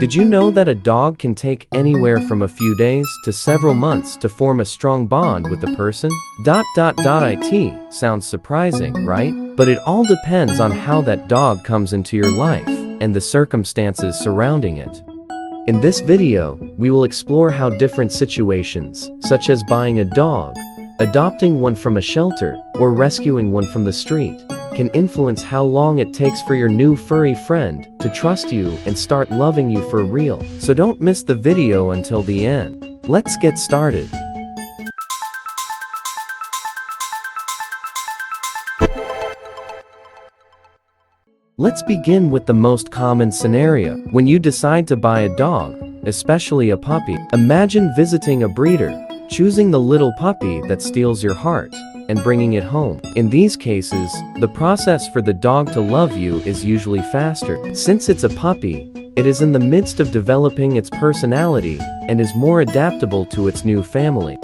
Did you know that a dog can take anywhere from a few days to several months to form a strong bond with a person? It sounds surprising, right? But it all depends on how that dog comes into your life and the circumstances surrounding it. In this video, we will explore how different situations, such as buying a dog, adopting one from a shelter, or rescuing one from the street, can influence how long it takes for your new furry friend to trust you and start loving you for real. So don't miss the video until the end. Let's get started. Let's begin with the most common scenario. When you decide to buy a dog, especially a puppy, imagine visiting a breeder, choosing the little puppy that steals your heart, and bringing it home. In these cases, the process for the dog to love you is usually faster. Since it's a puppy, it is in the midst of developing its personality and is more adaptable to its new family.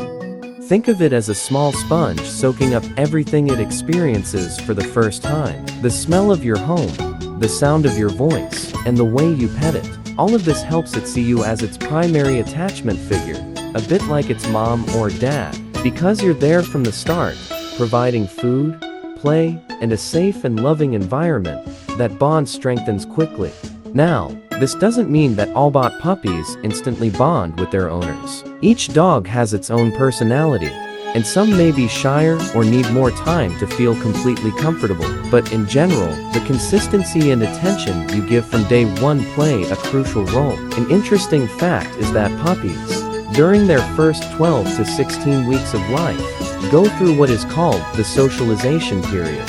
Think of it as a small sponge soaking up everything it experiences for the first time. The smell of your home, the sound of your voice, and the way you pet it. All of this helps it see you as its primary attachment figure, a bit like its mom or dad. Because you're there from the start, providing food, play, and a safe and loving environment, that bond strengthens quickly. Now, this doesn't mean that all bought puppies instantly bond with their owners. Each dog has its own personality, and some may be shyer or need more time to feel completely comfortable. But in general, the consistency and attention you give from day one play a crucial role. An interesting fact is that puppies, during their first 12 to 16 weeks of life, go through what is called the socialization period.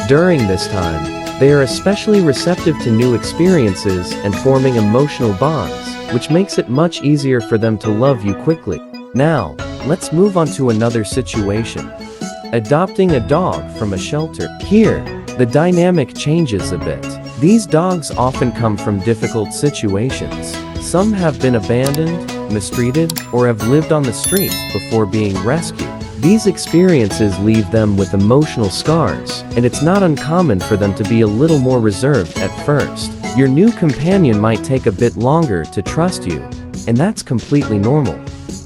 During this time, they are especially receptive to new experiences and forming emotional bonds, which makes it much easier for them to love you quickly. Now, let's move on to another situation. Adopting a dog from a shelter. Here, the dynamic changes a bit. These dogs often come from difficult situations. Some have been abandoned, mistreated, or have lived on the streets before being rescued. These experiences leave them with emotional scars, and it's not uncommon for them to be a little more reserved at first. Your new companion might take a bit longer to trust you, and that's completely normal.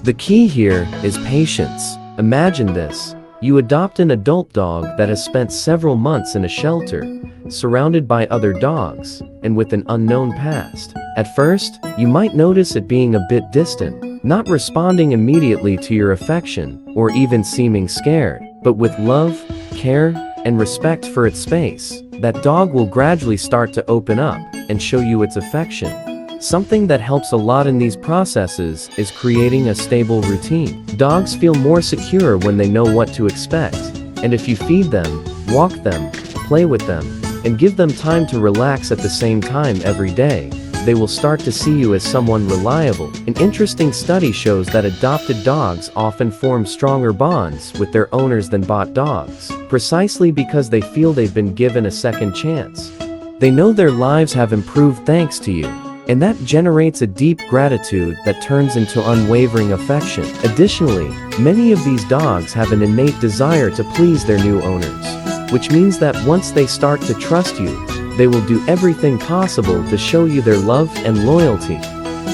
The key here is patience. Imagine this. You adopt an adult dog that has spent several months in a shelter, surrounded by other dogs, and with an unknown past. At first, you might notice it being a bit distant, not responding immediately to your affection, or even seeming scared. But with love, care, and respect for its space, that dog will gradually start to open up and show you its affection. Something that helps a lot in these processes is creating a stable routine. Dogs feel more secure when they know what to expect, and if you feed them, walk them, play with them, and give them time to relax at the same time every day, they will start to see you as someone reliable. An interesting study shows that adopted dogs often form stronger bonds with their owners than bought dogs, precisely because they feel they've been given a second chance. They know their lives have improved thanks to you, and that generates a deep gratitude that turns into unwavering affection. Additionally, many of these dogs have an innate desire to please their new owners, which means that once they start to trust you, they will do everything possible to show you their love and loyalty.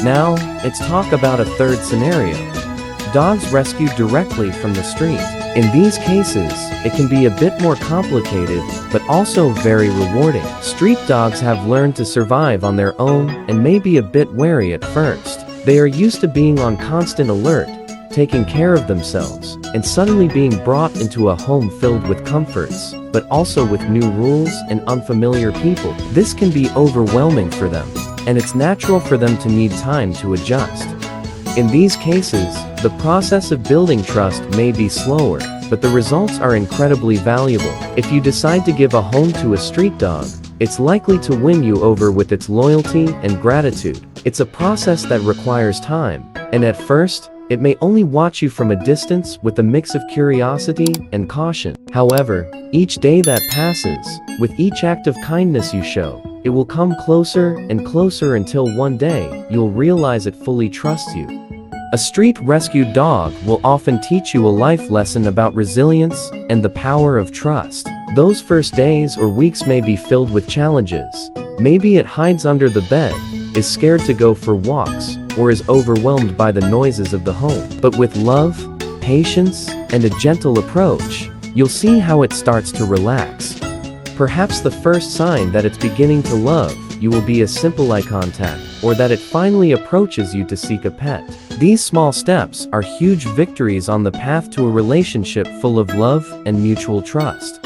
Now, let's talk about a third scenario. Dogs rescued directly from the street. In these cases, it can be a bit more complicated, but also very rewarding. Street dogs have learned to survive on their own and may be a bit wary at first. They are used to being on constant alert, taking care of themselves, and suddenly being brought into a home filled with comforts, but also with new rules and unfamiliar people. This can be overwhelming for them, and it's natural for them to need time to adjust. In these cases, the process of building trust may be slower, but the results are incredibly valuable. If you decide to give a home to a street dog, it's likely to win you over with its loyalty and gratitude. It's a process that requires time, and at first, it may only watch you from a distance with a mix of curiosity and caution. However, each day that passes, with each act of kindness you show, it will come closer and closer until one day, you'll realize it fully trusts you. A street rescued dog will often teach you a life lesson about resilience and the power of trust. Those first days or weeks may be filled with challenges. Maybe it hides under the bed, is scared to go for walks, or is overwhelmed by the noises of the home. But with love, patience, and a gentle approach, you'll see how it starts to relax. Perhaps the first sign that it's beginning to love you will be a simple eye contact, or that it finally approaches you to seek a pet. These small steps are huge victories on the path to a relationship full of love and mutual trust.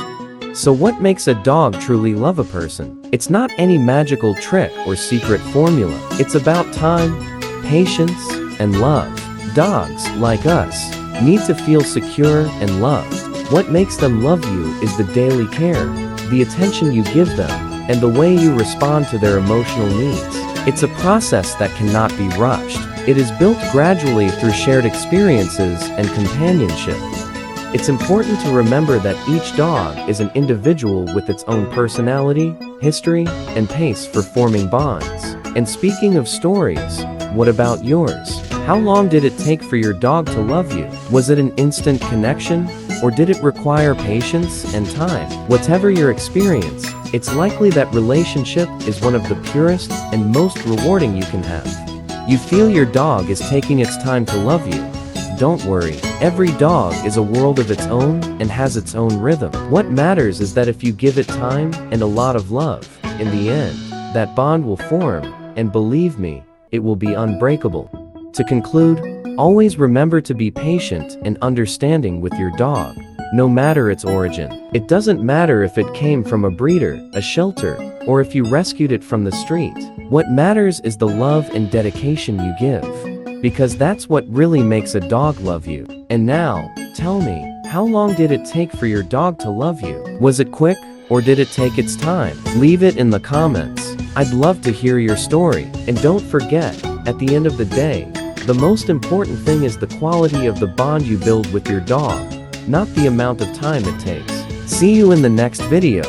So what makes a dog truly love a person? It's not any magical trick or secret formula. It's about time, patience, and love. Dogs, like us, need to feel secure and loved. What makes them love you is the daily care, the attention you give them, and the way you respond to their emotional needs. It's a process that cannot be rushed. It is built gradually through shared experiences and companionship. It's important to remember that each dog is an individual with its own personality, history, and pace for forming bonds. And speaking of stories, what about yours? How long did it take for your dog to love you? Was it an instant connection, or did it require patience and time? Whatever your experience, it's likely that relationship is one of the purest and most rewarding you can have. You feel your dog is taking its time to love you. Don't worry, every dog is a world of its own and has its own rhythm. What matters is that if you give it time and a lot of love, in the end, that bond will form, and believe me, it will be unbreakable. To conclude, always remember to be patient and understanding with your dog, no matter its origin. It doesn't matter if it came from a breeder, a shelter, or if you rescued it from the street. What matters is the love and dedication you give, because that's what really makes a dog love you. And now, tell me, how long did it take for your dog to love you? Was it quick, or did it take its time? Leave it in the comments. I'd love to hear your story. And don't forget, at the end of the day, the most important thing is the quality of the bond you build with your dog, not the amount of time it takes. See you in the next video.